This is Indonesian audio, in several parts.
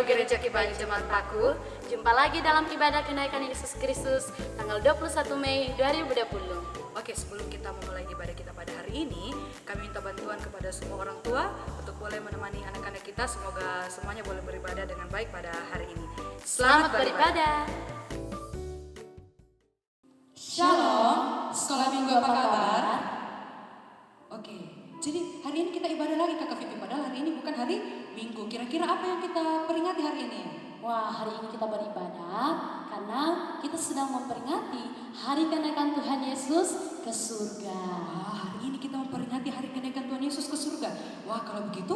Gereja Kibali Jemaat Paku. Jumpa lagi dalam ibadah kenaikan Yesus Kristus tanggal 21 Mei 2020. Oke, sebelum kita memulai ibadah kita pada hari ini, kami minta bantuan kepada semua orang tua untuk boleh menemani anak-anak kita. Semoga semuanya boleh beribadah dengan baik pada hari ini. Selamat beribadah. Shalom, sekolah minggu apa kabar? Oke, jadi hari ini kita ibadah lagi Kakak Vivi, padahal hari ini bukan hari Minggu. Kira-kira apa yang kita peringati hari ini? Wah, hari ini kita beribadah karena kita sedang memperingati hari kenaikan Tuhan Yesus ke surga. Wah, hari ini kita memperingati hari kenaikan Tuhan Yesus ke surga. Wah, kalau begitu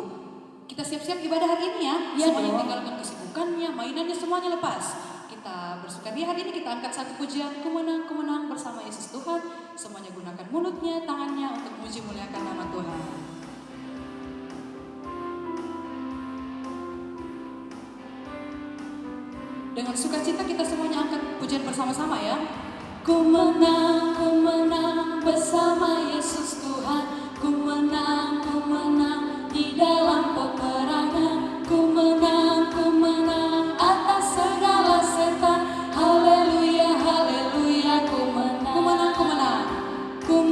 kita siap-siap ibadah hari ini ya. Iya Semuanya dong. tinggalkan kesibukannya, mainannya semuanya lepas. Kita bersukaria hari ini, kita angkat satu pujian, ku menang bersama Yesus Tuhan. Semuanya gunakan mulutnya, tangannya untuk memuji muliakan nama Tuhan. Dengan sukacita kita semuanya angkat pujian bersama-sama ya. Ku menang bersama Yesus Tuhan. Ku menang di dalam peperangan. Ku menang atas segala setan. Haleluya, haleluya, ku menang. Ku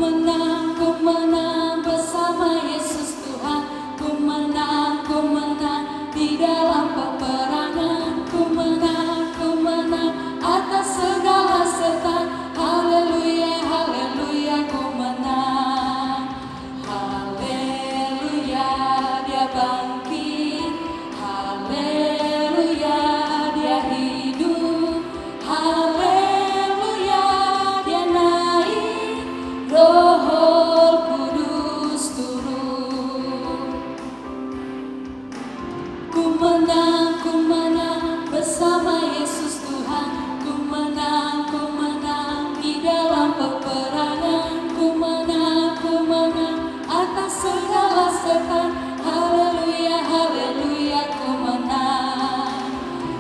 menang bersama Yesus Tuhan. Ku menang di dalam peperangan. Ku menang atas segala setan. Haleluya, haleluya, ku menang. Haleluya, dia bangkit. Haleluya, dia hidup. Haleluya, dia naik. Roh Kudus turun. Ku menang bersama Yesus Tuhan. Ku menang di dalam peperangan. Ku menang atas segala setan. Haleluya, haleluya, ku menang.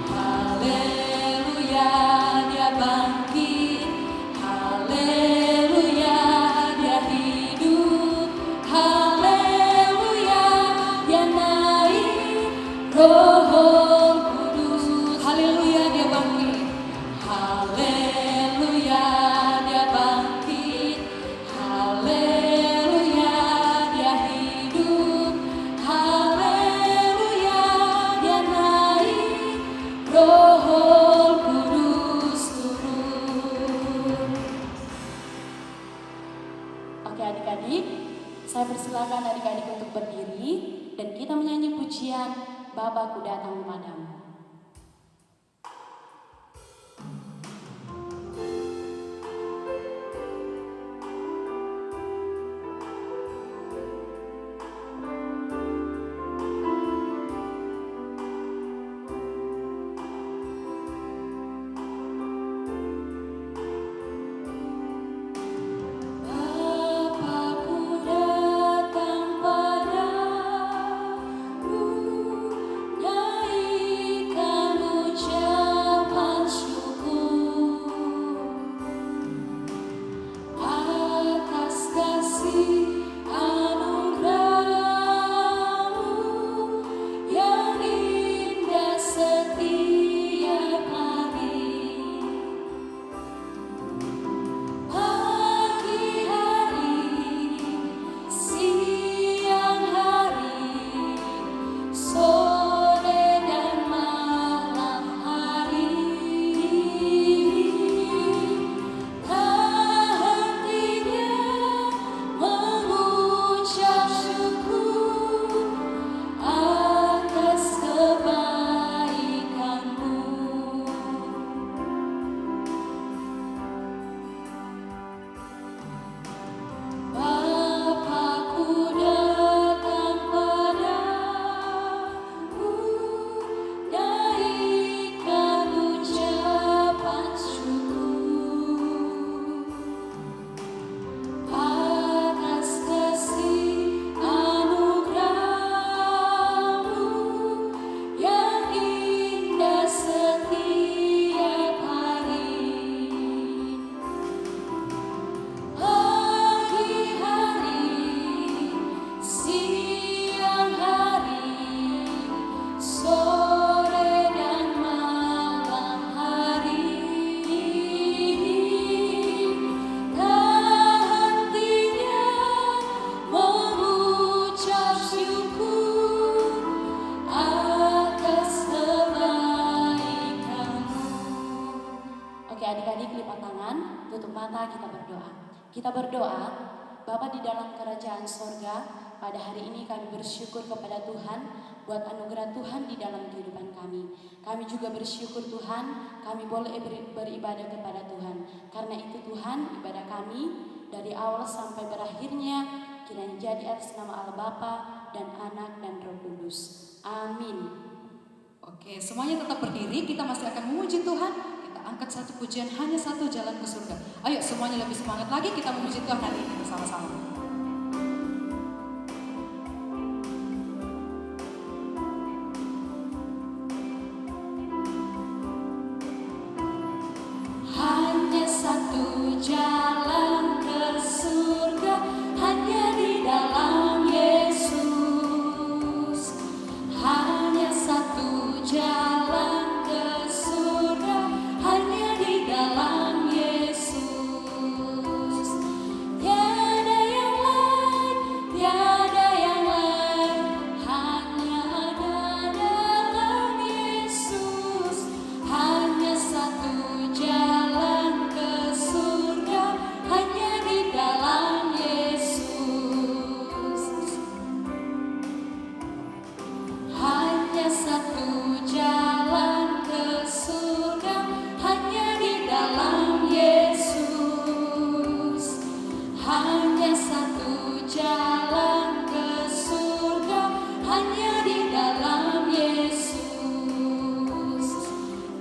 Haleluya, dia bangkit. Haleluya, dia hidup. Haleluya, dia naik. Roh Kudus. Haleluya, dia bangkit. Haleluya, dia bangkit. Haleluya, dia hidup. Haleluya, dia naik. Roh Kudus turun. Oke adik-adik, saya persilakan adik-adik untuk berdiri dan kita menyanyi pujian Bapakku datang padamu. Bapakku datang padamu, nyanyi kita berdoa. Kita berdoa, Bapa di dalam kerajaan sorga, pada hari ini kami bersyukur kepada Tuhan buat anugerah Tuhan di dalam kehidupan kami. Kami juga bersyukur Tuhan, kami boleh beribadah kepada Tuhan. Karena itu Tuhan, ibadah kami dari awal sampai berakhirnya kiranya jadi atas nama Allah Bapa dan Anak dan Roh Kudus. Amin. Oke, semuanya tetap berdiri, kita masih akan memuji Tuhan. Kita angkat satu pujian, hanya satu jalan ke surga. Ayo semuanya lebih semangat lagi, kita memuji Tuhan hari ini bersama-sama. Hanya satu jalan ke surga, hanya di dalam Yesus. Hanya satu jalan ke surga, hanya di dalam Yesus. Tiada yang lain, tiada yang lain, hanya ada dalam Yesus. Hanya satu jalan ke surga, hanya di dalam Yesus. Hanya satu jalan ke surga, hanya di dalam Yesus. Hanya satu jalan ke surga, hanya di dalam Yesus.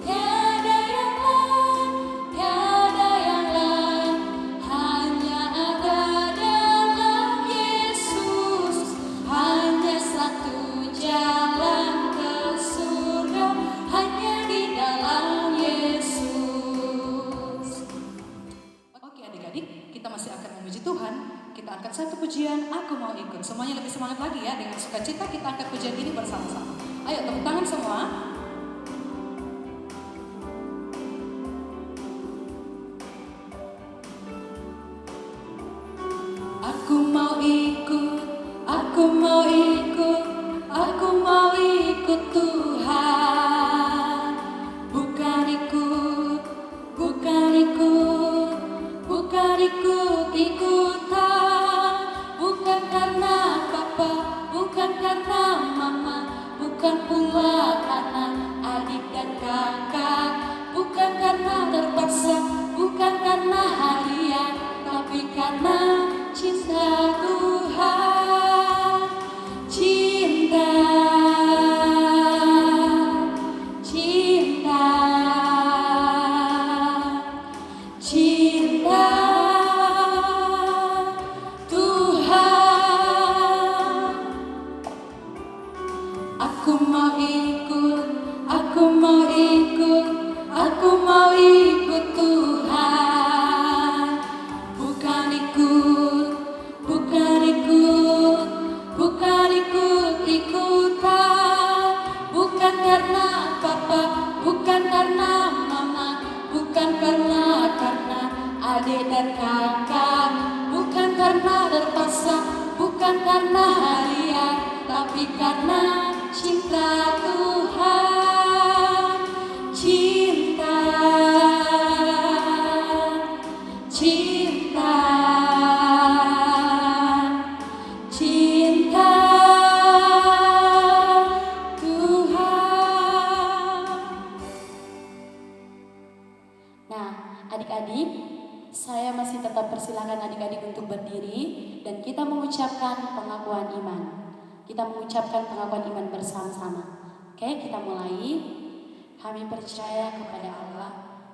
Tiada yang lain, tiada yang lain, hanya ada dalam Yesus. Hanya satu jalan ke surga, hanya di dalam Yesus. Oke adik-adik, kita masih akan memuji Tuhan. Kita angkat satu pujian, aku mau ikut. Semuanya lebih semangat lagi ya, dengan sukacita kita angkat pujian ini bersama-sama. Ayo tepuk tangan semua. Aku mau ikut, aku mau ikut, aku mau ikut Tuhan. Bukan ikut, bukan ikut, bukan ikut-ikutan. Bukan karena papa, bukan karena mama, bukan pula karena adik dan kakak. Bukan karena terpaksa, bukan karena hadiah, tapi karena cinta Tuhan. Cinta, cinta, cinta Tuhan. Aku mau ikut, aku mau ikut, aku mau ikut Tuhan. Bukan ikut, bukan ikut, bukan ikut-ikutan. Bukan karena papa, bukan karena mama, bukan karena adik dan kakak. Bukan karena terpaksa, bukan karena hadiah, tapi karena cinta Tuhan. Cinta, cinta, cinta Tuhan. Nah, adik-adik, saya masih tetap persilakan adik-adik untuk berdiri dan kita mengucapkan pengakuan iman. Kita mengucapkan pengakuan iman bersama-sama. Oke, kita mulai. Kami percaya kepada Allah,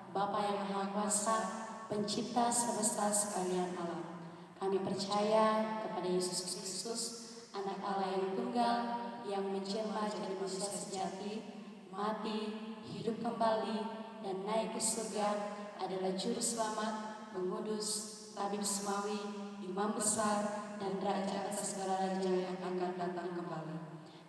Bapa yang Maha Kuasa, Pencipta semesta sekalian alam. Kami percaya kepada Yesus Kristus, Anak Allah yang tunggal, yang menjelma jadi manusia sejati, mati, hidup kembali, dan naik ke surga, adalah Juru Selamat, Pengudus, Tabib Semawi, Imam Besar, dan Raja atas segala raja yang akan datang kembali.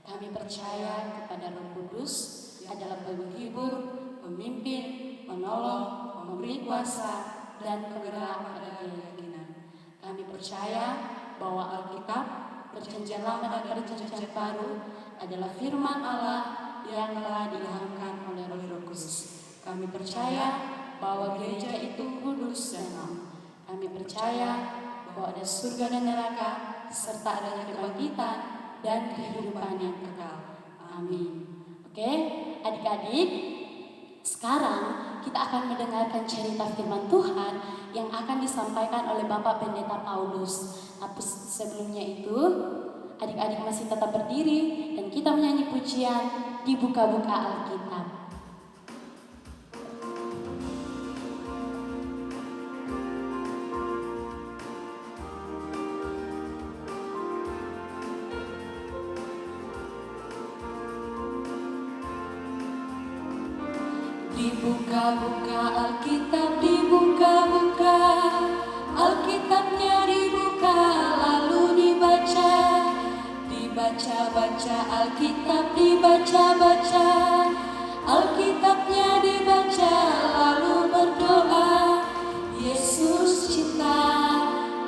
Kami percaya kepada Roh Kudus, adalah penghibur, pemimpin, menolong, memberi kuasa, dan penggerak pada keyakinan. Kami percaya bahwa Alkitab, Perjanjian Lama dan Perjanjian Baru adalah firman Allah yang telah diilhamkan oleh Roh Kudus. Kami percaya bahwa gereja itu kudus dan am. percaya bahwa ada surga dan neraka, serta adanya kebangkitan dan kehidupan yang kekal. Amin. Oke, adik-adik, sekarang kita akan mendengarkan cerita firman Tuhan yang akan disampaikan oleh Bapak Pendeta Paulus. Tapi sebelumnya itu, adik-adik masih tetap berdiri dan kita menyanyi pujian Dibuka-buka Alkitab. Dibuka-buka Alkitab, dibuka-buka Alkitabnya, dibuka lalu dibaca. Dibaca-baca Alkitab, dibaca-baca Alkitabnya, dibaca lalu berdoa. Yesus cinta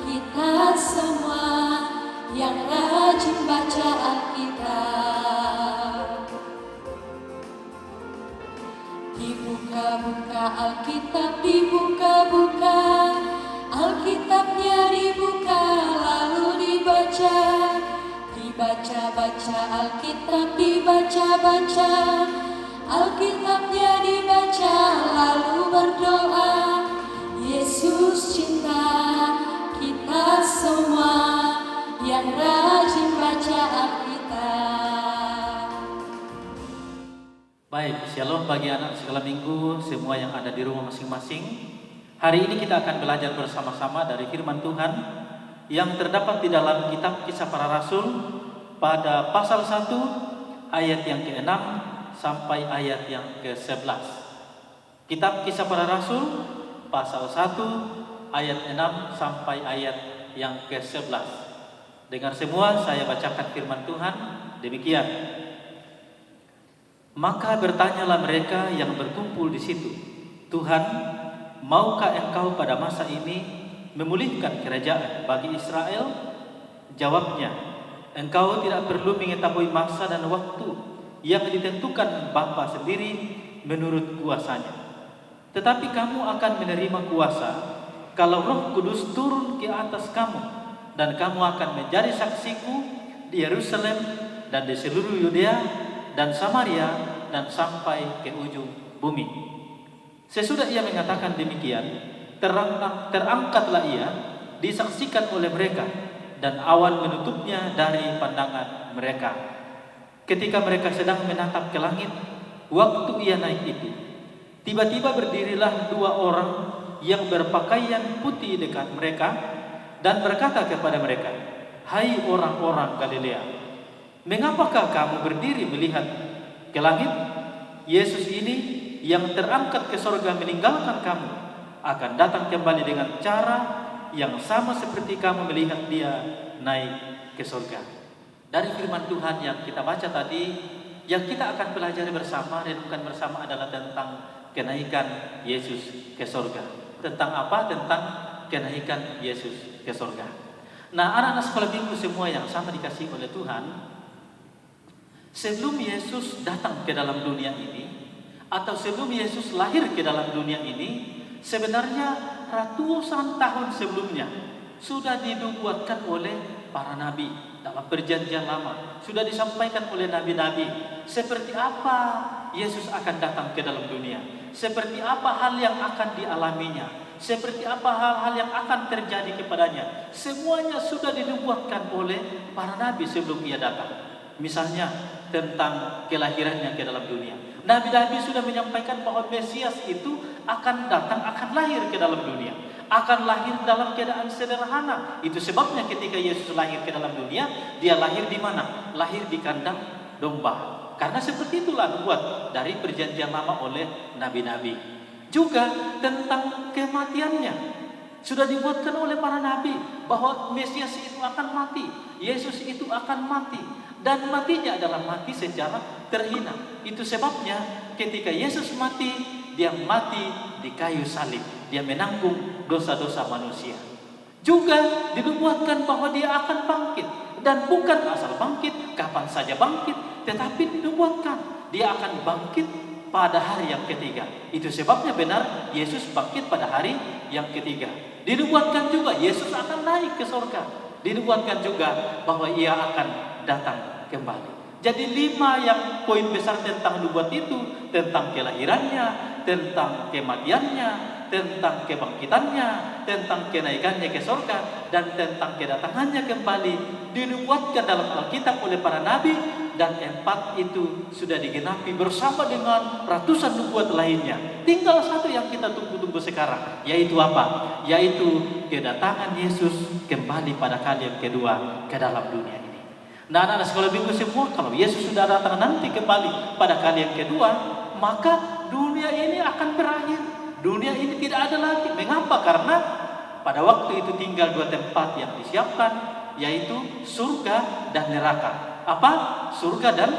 kita semua yang rajin baca Alkitab. Dibuka-buka Alkitab, dibuka-buka Alkitabnya, dibuka lalu dibaca. Dibaca-baca Alkitab, dibaca-baca Alkitabnya, dibaca lalu berdoa. Yesus cinta kita semua yang rajin baca Alkitab. Baik, shalom bagi anak sekolah minggu semua yang ada di rumah masing-masing. Hari ini kita akan belajar bersama-sama dari firman Tuhan yang terdapat di dalam kitab Kisah Para Rasul pada pasal 1 ayat yang ke-6 sampai ayat yang ke-11. Kitab Kisah Para Rasul pasal 1 ayat 6 sampai ayat yang ke-11. Dengar semua, saya bacakan firman Tuhan demikian. Maka bertanyalah mereka yang berkumpul di situ, Tuhan, maukah Engkau pada masa ini memulihkan kerajaan bagi Israel? Jawabnya, Engkau tidak perlu mengetahui masa dan waktu yang ditentukan Bapa sendiri menurut kuasanya. Tetapi kamu akan menerima kuasa kalau Roh Kudus turun ke atas kamu, dan kamu akan menjadi saksiku di Yerusalem dan di seluruh Yudea dan Samaria dan sampai ke ujung bumi. Sesudah ia mengatakan demikian, terangkatlah ia, disaksikan oleh mereka, dan awan menutupnya dari pandangan mereka. Ketika mereka sedang menatap ke langit, waktu ia naik itu, tiba-tiba berdirilah dua orang yang berpakaian putih dekat mereka dan berkata kepada mereka, "Hai orang-orang Galilea, mengapakah kamu berdiri melihat ke langit? Yesus ini yang terangkat ke sorga meninggalkan kamu akan datang kembali dengan cara yang sama seperti kamu melihat dia naik ke sorga." Dari firman Tuhan yang kita baca tadi, yang kita akan pelajari bersama, renungkan bersama adalah tentang kenaikan Yesus ke sorga. Tentang apa? Tentang kenaikan Yesus ke sorga. Nah, anak-anak sekolah minggu semua yang sama dikasihi oleh Tuhan, sebelum Yesus datang ke dalam dunia ini, atau sebelum Yesus lahir ke dalam dunia ini, sebenarnya ratusan tahun sebelumnya sudah dinubuatkan oleh para nabi dalam perjanjian lama. Sudah disampaikan oleh nabi-nabi seperti apa Yesus akan datang ke dalam dunia, seperti apa hal yang akan dialaminya, seperti apa hal-hal yang akan terjadi kepadanya. Semuanya sudah dinubuatkan oleh para nabi sebelum ia datang. Misalnya tentang kelahirannya ke dalam dunia, nabi-nabi sudah menyampaikan bahwa Mesias itu akan datang, akan lahir ke dalam dunia, akan lahir dalam keadaan sederhana. Itu sebabnya ketika Yesus lahir ke dalam dunia, dia lahir di mana? Lahir di kandang domba. Karena seperti itulah dibuat dari perjanjian lama oleh nabi-nabi. Juga tentang kematiannya sudah dibuatkan oleh para nabi bahwa Mesias itu akan mati, Yesus itu akan mati, dan matinya adalah mati secara terhina. Itu sebabnya ketika Yesus mati, dia mati di kayu salib, dia menanggung dosa-dosa manusia. Juga dinubuatkan bahwa dia akan bangkit, dan bukan asal bangkit, kapan saja bangkit, tetapi dinubuatkan dia akan bangkit pada hari yang ketiga. Itu sebabnya benar Yesus bangkit pada hari yang ketiga. Dinubuatkan juga Yesus akan naik ke surga. Dinubuatkan juga bahwa ia akan datang kembali. Jadi 5 yang poin besar tentang nubuat itu, tentang kelahirannya, tentang kematiannya, tentang kebangkitannya, tentang kenaikannya ke surga, dan tentang kedatangannya kembali, dinubuatkan dalam Alkitab oleh para nabi, dan 4 itu sudah digenapi bersama dengan ratusan nubuat lainnya. Tinggal satu yang kita tunggu-tunggu sekarang, yaitu apa? Yaitu kedatangan Yesus kembali pada kali yang kedua ke dalam dunia ini. Nah, anak-anak sekolah minggu semua, kalau Yesus sudah datang nanti kembali pada kali yang kedua, maka dunia ini akan berakhir. Dunia ini tidak ada lagi. Mengapa? Karena pada waktu itu tinggal 2 tempat yang disiapkan, yaitu surga dan neraka. Apa? Surga dan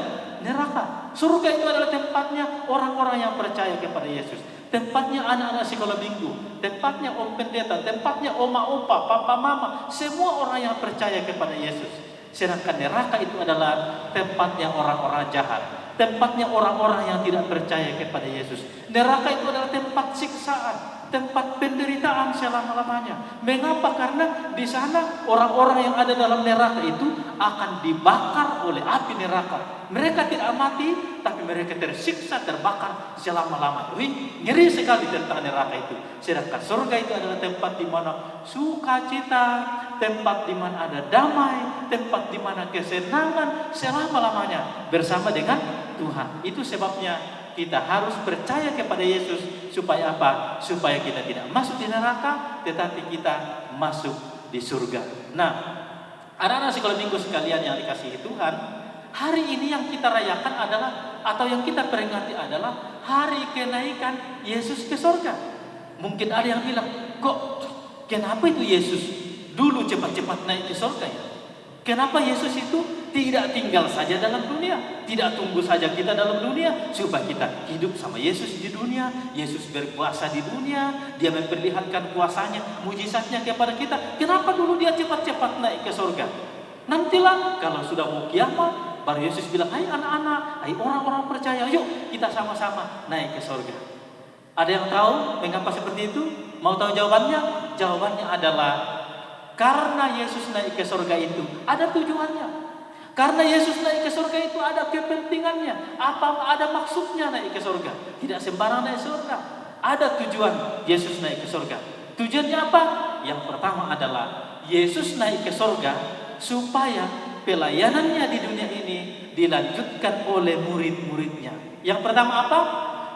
neraka. Surga itu adalah tempatnya orang-orang yang percaya kepada Yesus. Tempatnya anak-anak sekolah minggu, tempatnya om pendeta, tempatnya oma opa, papa mama, semua orang yang percaya kepada Yesus. Sedangkan neraka itu adalah tempatnya orang-orang jahat, tempatnya orang-orang yang tidak percaya kepada Yesus. Neraka itu adalah tempat siksaan, tempat penderitaan selama-lamanya. Mengapa? Karena di sana orang-orang yang ada dalam neraka itu akan dibakar oleh api neraka. Mereka tidak mati, tapi mereka tersiksa, terbakar selama-lamanya. Wih, ngeri sekali tentang neraka itu. Sedangkan surga itu adalah tempat di mana sukacita, tempat di mana ada damai, tempat di mana kesenangan selama-lamanya bersama dengan Tuhan. Itu sebabnya kita harus percaya kepada Yesus. Supaya apa? Supaya kita tidak masuk di neraka, tetapi kita masuk di surga. Nah, anak-anak sekolah minggu sekalian yang dikasihi Tuhan, hari ini yang kita rayakan adalah, atau yang kita peringati adalah hari kenaikan Yesus ke surga. Mungkin ada yang bilang, kok kenapa itu Yesus dulu cepat-cepat naik ke surga ya? Kenapa Yesus itu tidak tinggal saja dalam dunia, tidak tunggu saja kita dalam dunia supaya kita hidup sama Yesus di dunia. Yesus berkuasa di dunia, dia memperlihatkan kuasanya, mujizatnya kepada kita. Kenapa dulu dia cepat-cepat naik ke surga? Nantilah kalau sudah mau kiamat, baru Yesus bilang, hai anak-anak, hai orang-orang percaya, yuk kita sama-sama naik ke surga. Ada yang tahu mengapa seperti itu? Mau tahu jawabannya? Jawabannya adalah karena Yesus naik ke surga itu ada tujuannya. Karena Yesus naik ke surga itu ada kepentingannya. Apa ada maksudnya naik ke surga? Tidak sembarang naik surga. Ada tujuan Yesus naik ke surga. Tujuannya apa? Yang pertama adalah Yesus naik ke surga supaya pelayanannya di dunia ini dilanjutkan oleh murid-muridnya. Yang pertama apa?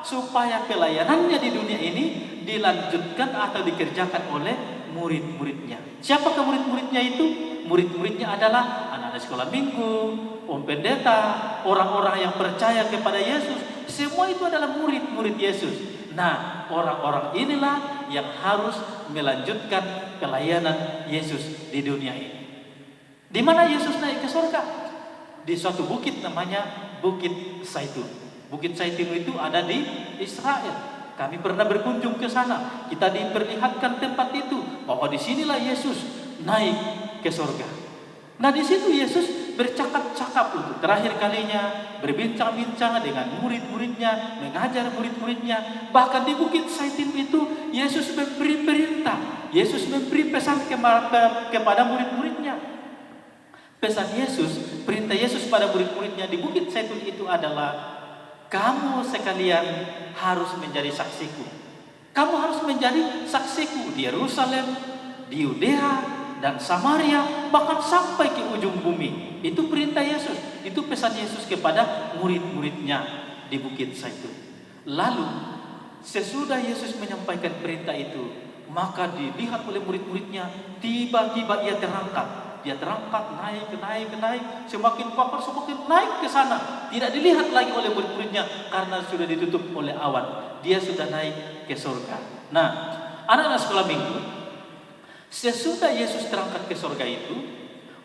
Supaya pelayanannya di dunia ini dilanjutkan atau dikerjakan oleh murid-muridnya. Siapakah murid-muridnya itu? Murid-muridnya adalah anak-anak sekolah minggu, om pendeta, orang-orang yang percaya kepada Yesus. Semua itu adalah murid-murid Yesus. Nah, orang-orang inilah yang harus melanjutkan pelayanan Yesus di dunia ini. Di mana Yesus naik ke surga? Di suatu bukit namanya Bukit Zaitun. Bukit Zaitun itu ada di Israel. Kami pernah berkunjung ke sana. Kita diperlihatkan tempat itu, bahwa di sinilah Yesus naik ke surga. Nah, di situ Yesus bercakap-cakap untuk terakhir kalinya, berbincang-bincang dengan murid-muridnya, mengajar murid-muridnya. Bahkan di Bukit Zaitun itu Yesus memberi perintah, Yesus memberi pesan kepada murid-muridnya. Pesan Yesus, perintah Yesus pada murid-muridnya di Bukit Zaitun itu adalah, kamu sekalian harus menjadi saksiku. Kamu harus menjadi saksiku di Yerusalem, di Yudea, dan Samaria, bahkan sampai ke ujung bumi. Itu perintah Yesus, itu pesan Yesus kepada murid-muridnya di Bukit Zaitun. Lalu, sesudah Yesus menyampaikan perintah itu, maka dilihat oleh murid-muridnya, tiba-tiba ia terangkat. Dia terangkat, naik, semakin papar, semakin naik ke sana. Tidak dilihat lagi oleh murid-muridnya karena sudah ditutup oleh awan. Dia sudah naik ke surga. Nah, anak-anak sekolah minggu, sesudah Yesus terangkat ke surga itu,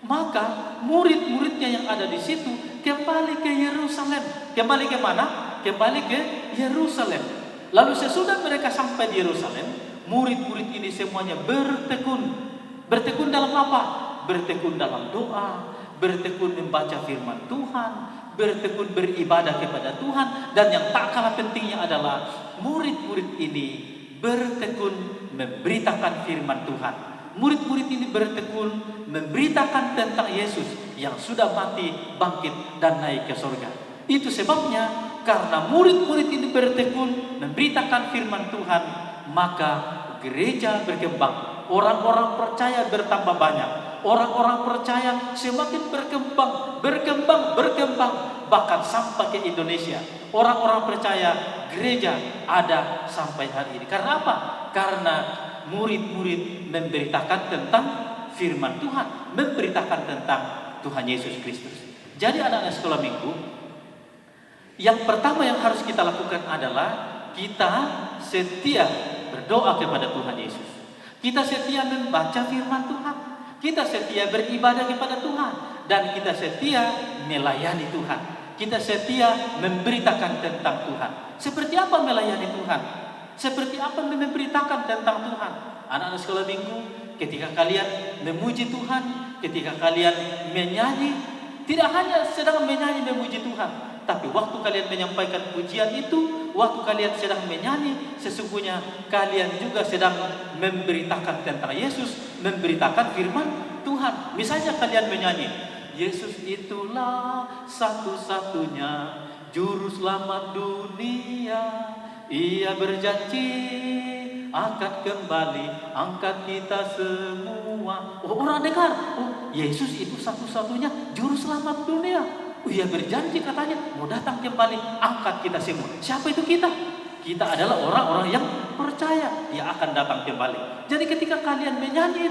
maka murid-muridnya yang ada di situ kembali ke Yerusalem. Kembali ke mana? Kembali ke Yerusalem. Lalu sesudah mereka sampai di Yerusalem, murid-murid ini semuanya bertekun. Bertekun dalam apa? Bertekun dalam doa, bertekun membaca firman Tuhan, bertekun beribadah kepada Tuhan. Dan yang tak kalah pentingnya adalah murid-murid ini bertekun memberitakan firman Tuhan. Murid-murid ini bertekun memberitakan tentang Yesus yang sudah mati, bangkit, dan naik ke surga. Itu sebabnya karena murid-murid ini bertekun memberitakan firman Tuhan, maka gereja berkembang, orang-orang percaya bertambah banyak, orang-orang percaya semakin berkembang, bahkan sampai ke Indonesia. Orang-orang percaya gereja ada sampai hari ini. Karena apa? Karena murid-murid memberitakan tentang firman Tuhan, memberitakan tentang Tuhan Yesus Kristus. Jadi anak-anak sekolah minggu, yang pertama yang harus kita lakukan adalah kita setia berdoa kepada Tuhan Yesus. Kita setia membaca firman Tuhan. Kita setia beribadah kepada Tuhan. Dan kita setia melayani Tuhan. Kita setia memberitakan tentang Tuhan. Seperti apa melayani Tuhan? Seperti apa memberitakan tentang Tuhan? Anak-anak sekolah minggu, ketika kalian memuji Tuhan, ketika kalian menyanyi, tidak hanya sedang menyanyi memuji Tuhan, tapi waktu kalian menyampaikan pujian itu, waktu kalian sedang menyanyi, sesungguhnya kalian juga sedang memberitakan tentang Yesus, memberitakan firman Tuhan. Misalnya kalian menyanyi, Yesus itulah satu-satunya juru selamat dunia. Ia berjanji akan kembali angkat kita semua. Oh, orang dengar, oh, Yesus itu satu-satunya juru selamat dunia. Oh, ia berjanji katanya mau datang kembali angkat kita semua. Siapa itu kita? Kita adalah orang-orang yang percaya dia akan datang kembali. Jadi ketika kalian menyanyi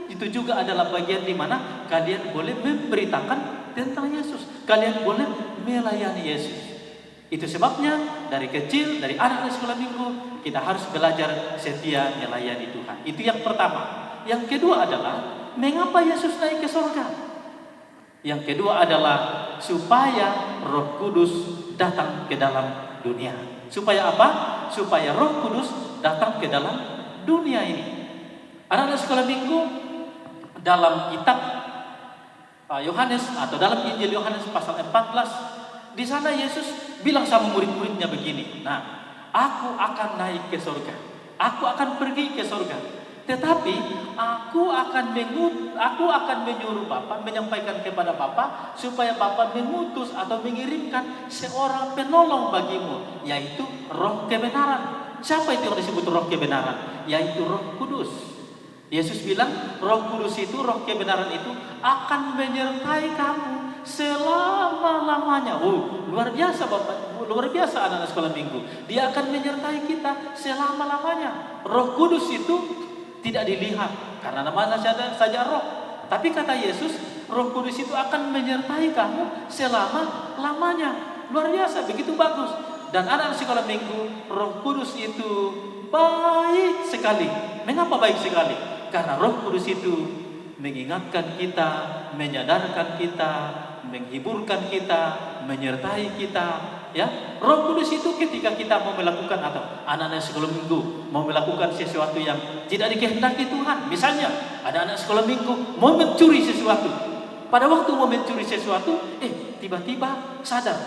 itu juga adalah bagian di mana kalian boleh memberitakan tentang Yesus. Kalian boleh melayani Yesus. Itu sebabnya dari kecil, dari anak-anak sekolah minggu, kita harus belajar setia melayani Tuhan. Itu yang pertama. Yang kedua adalah mengapa Yesus naik ke surga? Yang kedua adalah supaya Roh Kudus datang ke dalam dunia. Supaya apa? Supaya Roh Kudus datang ke dalam dunia ini. Anak-anak sekolah minggu, dalam kitab Yohanes atau dalam Injil Yohanes pasal 14, di sana Yesus bilang sama murid-muridnya begini, nah, aku akan naik ke surga, aku akan pergi ke surga, tetapi aku akan menyuruh Bapa, menyampaikan kepada Bapa, supaya Bapa mengutus atau mengirimkan seorang penolong bagimu, yaitu Roh kebenaran. Siapa itu yang disebut Roh kebenaran? Yaitu Roh Kudus. Yesus bilang Roh Kudus itu, Roh kebenaran itu akan menyertai kamu selama-lamanya. Oh, luar biasa Bapak, luar biasa anak-anak sekolah minggu. Dia akan menyertai kita selama-lamanya. Roh Kudus itu tidak dilihat karena namanya saja roh. Tapi kata Yesus, Roh Kudus itu akan menyertai kamu selama-lamanya. Luar biasa, begitu bagus. Dan anak-anak sekolah minggu, Roh Kudus itu baik sekali. Mengapa baik sekali? Karena Roh Kudus itu mengingatkan kita, menyadarkan kita, menghiburkan kita, menyertai kita, ya. Roh Kudus itu ketika kita mau melakukan atau anak-anak sekolah minggu mau melakukan sesuatu yang tidak dikehendaki Tuhan. Misalnya, ada anak sekolah minggu mau mencuri sesuatu. Pada waktu mau mencuri sesuatu, tiba-tiba sadar,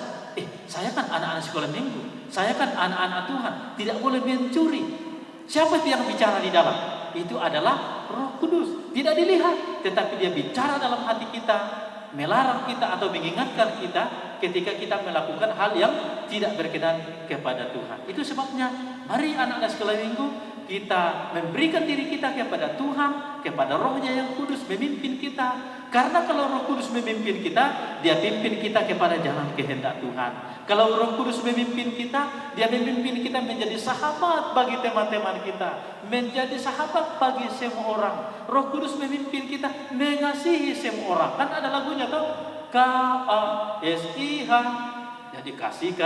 saya kan anak-anak sekolah minggu, saya kan anak-anak Tuhan, tidak boleh mencuri. Siapa itu yang bicara di dalam? Itu adalah Roh Kudus. Tidak dilihat, tetapi dia bicara dalam hati kita, melarang kita atau mengingatkan kita ketika kita melakukan hal yang tidak berkenan kepada Tuhan. Itu sebabnya mari anak-anak sekolah minggu kita memberikan diri kita kepada Tuhan, kepada Roh-Nya yang kudus memimpin kita. Karena kalau Roh Kudus memimpin kita, dia pimpin kita kepada jalan kehendak Tuhan. Kalau Roh Kudus memimpin kita, dia memimpin kita menjadi sahabat bagi teman-teman kita, menjadi sahabat bagi semua orang. Roh Kudus memimpin kita mengasihi semua orang. Kan ada lagunya tuh, KASIH, jadi kasih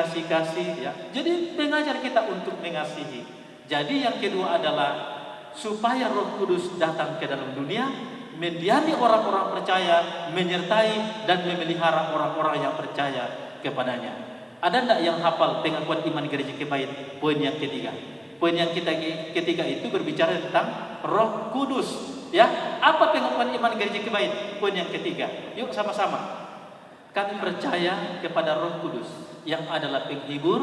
ya. Jadi mengajar kita untuk mengasihi. Jadi yang kedua adalah supaya Roh Kudus datang ke dalam dunia, mendiami orang-orang percaya, menyertai dan memelihara orang-orang yang percaya kepadanya. Ada enggak yang hafal pengakuan iman gereja Kebait? Poin yang ketiga. Poin yang ketiga itu berbicara tentang Roh Kudus. Ya, apa pengakuan iman gereja Kebait? Poin yang ketiga. Yuk sama-sama. Kami percaya kepada Roh Kudus yang adalah penghibur,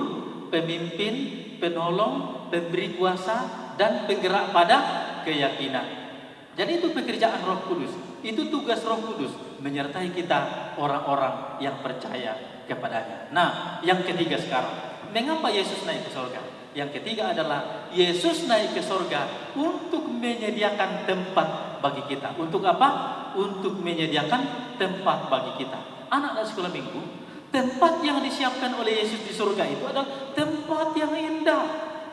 pemimpin, penolong, pemberi kuasa, dan penggerak pada keyakinan. Jadi itu pekerjaan Roh Kudus, itu tugas Roh Kudus menyertai kita orang-orang yang percaya kepadanya. Nah, yang ketiga sekarang, mengapa Yesus naik ke surga? Yang ketiga adalah Yesus naik ke surga untuk menyediakan tempat bagi kita. Untuk apa? Untuk menyediakan tempat bagi kita. Anak-anak sekolah minggu, tempat yang disiapkan oleh Yesus di surga itu adalah tempat yang indah,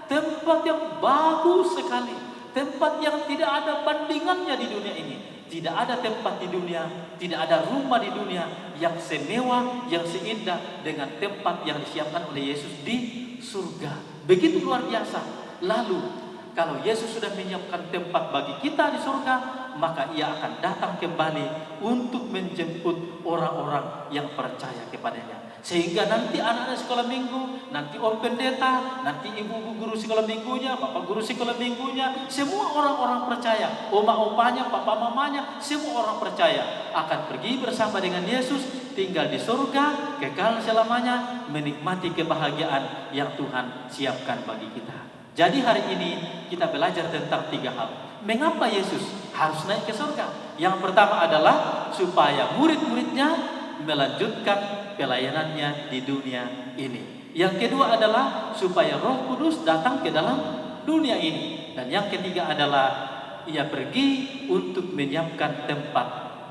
tempat yang bagus sekali, tempat yang tidak ada bandingannya di dunia ini. Tidak ada tempat di dunia, tidak ada rumah di dunia yang semewah, yang seindah dengan tempat yang disiapkan oleh Yesus di surga. Begitu luar biasa. Lalu, kalau Yesus sudah menyiapkan tempat bagi kita di surga, maka Ia akan datang kembali untuk menjemput orang-orang yang percaya kepadanya. Sehingga nanti anak-anak sekolah minggu, nanti om pendeta, nanti ibu guru sekolah minggunya, bapak guru sekolah minggunya, semua orang-orang percaya, oma-opanya, papa-mamanya, semua orang percaya akan pergi bersama dengan Yesus, tinggal di surga, kekal selamanya, menikmati kebahagiaan yang Tuhan siapkan bagi kita. Jadi hari ini kita belajar tentang 3 hal. Mengapa Yesus harus naik ke surga? Yang pertama adalah supaya murid-muridnya melanjutkan pelayanannya di dunia ini. Yang kedua adalah supaya Roh Kudus datang ke dalam dunia ini. Dan yang ketiga adalah Ia pergi untuk menyiapkan tempat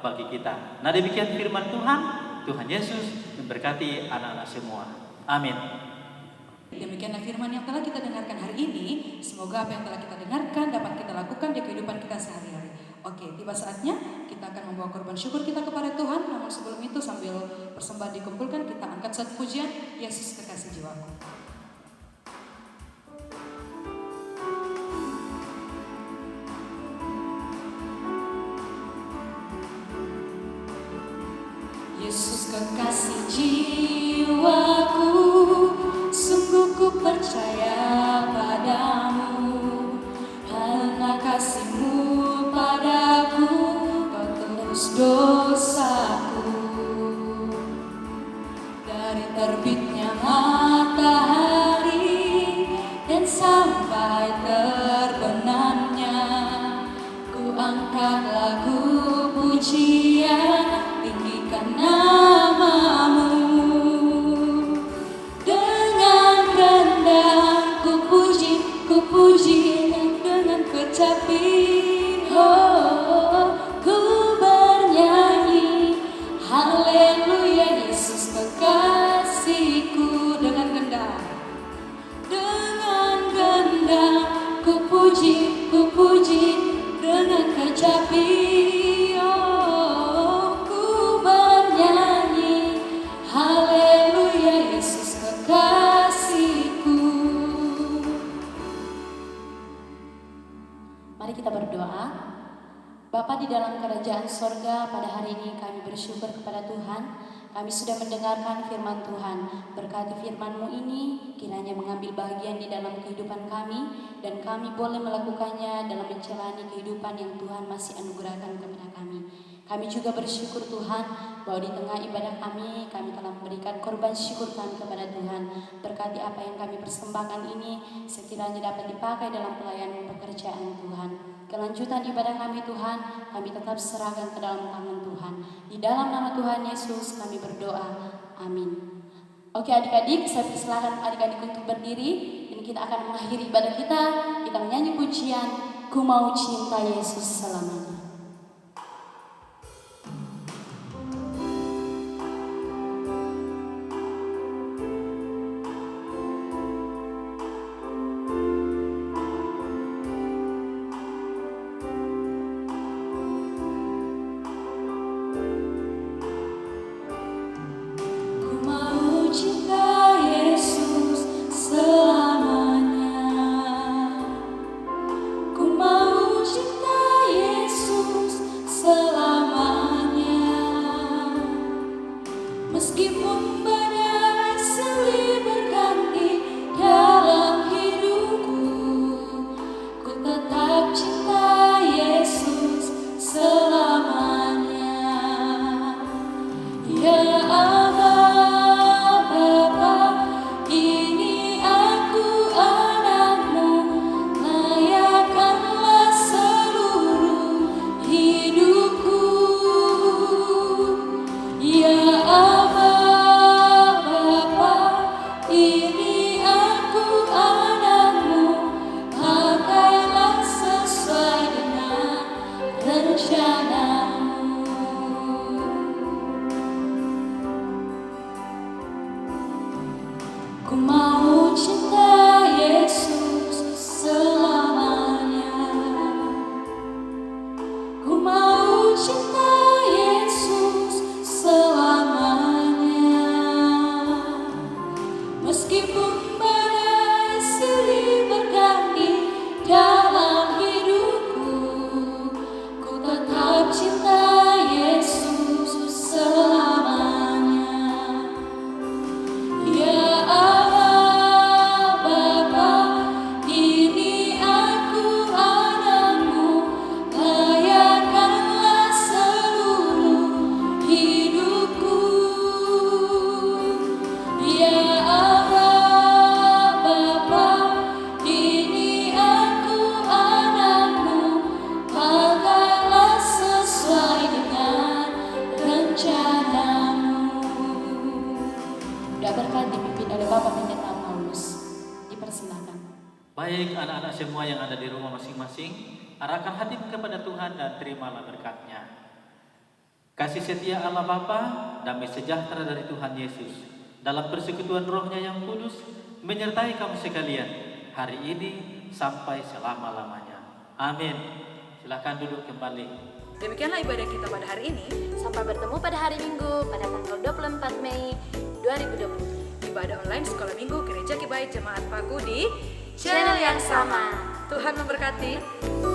bagi kita. Nah, demikian firman Tuhan. Tuhan Yesus memberkati anak-anak semua. Amin. Demikianlah firman yang telah kita dengarkan hari ini. Semoga apa yang telah kita dengarkan dapat kita lakukan di kehidupan kita sehari-hari. Oke, tiba saatnya kita akan membawa korban syukur kita kepada Tuhan. Namun sebelum itu, sambil persembahan dikumpulkan, kita angkat satu pujian, Yesus Kekasih Jiwaku. Yesus kekasih jiwaku, sungguh ku percaya padamu, karena kasih-Mu padaku, Kau tebus dosaku. Dari terbitnya matahari dan sampai terbenamnya, ku angkat lagu pujian, tinggikan nama-Mu. Dengan rendang ku puji dengan kecapi, oh, ku bernyanyi haleluya. Yesus kekasihku, dengan gendang ku puji dengan kecapi, oh, ku bernyanyi haleluya. Yesus kekasihku. Mari kita berdoa. Bapa di dalam kerajaan sorga, pada hari ini kami bersyukur kepada Tuhan. Kami sudah mendengarkan firman Tuhan. Berkati firman-Mu ini, kiranya mengambil bagian di dalam kehidupan kami, dan kami boleh melakukannya dalam menjalani kehidupan yang Tuhan masih anugerahkan kepada kami. Kami juga bersyukur Tuhan bahwa di tengah ibadah kami telah memberikan korban syukur kami kepada Tuhan. Berkati apa yang kami persembahkan ini sekiranya dapat dipakai dalam pelayanan pekerjaan Tuhan. Kelanjutan ibadah kami Tuhan, kami tetap serahkan ke dalam tangan Tuhan. Di dalam nama Tuhan Yesus kami berdoa. Amin. Oke adik-adik, saya persilakan adik-adik untuk berdiri. Dan kita akan mengakhiri ibadah kita. Kita menyanyi pujian, Ku Mau Cinta Yesus Selamanya. Ku mau cinta Yesus Baik anak-anak semua yang ada di rumah masing-masing, arahkan hati kepada Tuhan dan terimalah berkat-Nya. Kasih setia Allah Bapa, damai sejahtera dari Tuhan Yesus, dalam persekutuan Roh-Nya yang kudus, menyertai kamu sekalian, hari ini sampai selama-lamanya. Amin. Silakan duduk kembali. Demikianlah ibadah kita pada hari ini. Sampai bertemu pada hari Minggu pada tanggal 24 Mei 2020. Ibadah online Sekolah Minggu Gereja Kibai Jemaat Paku di Channel yang sama. Tuhan memberkati.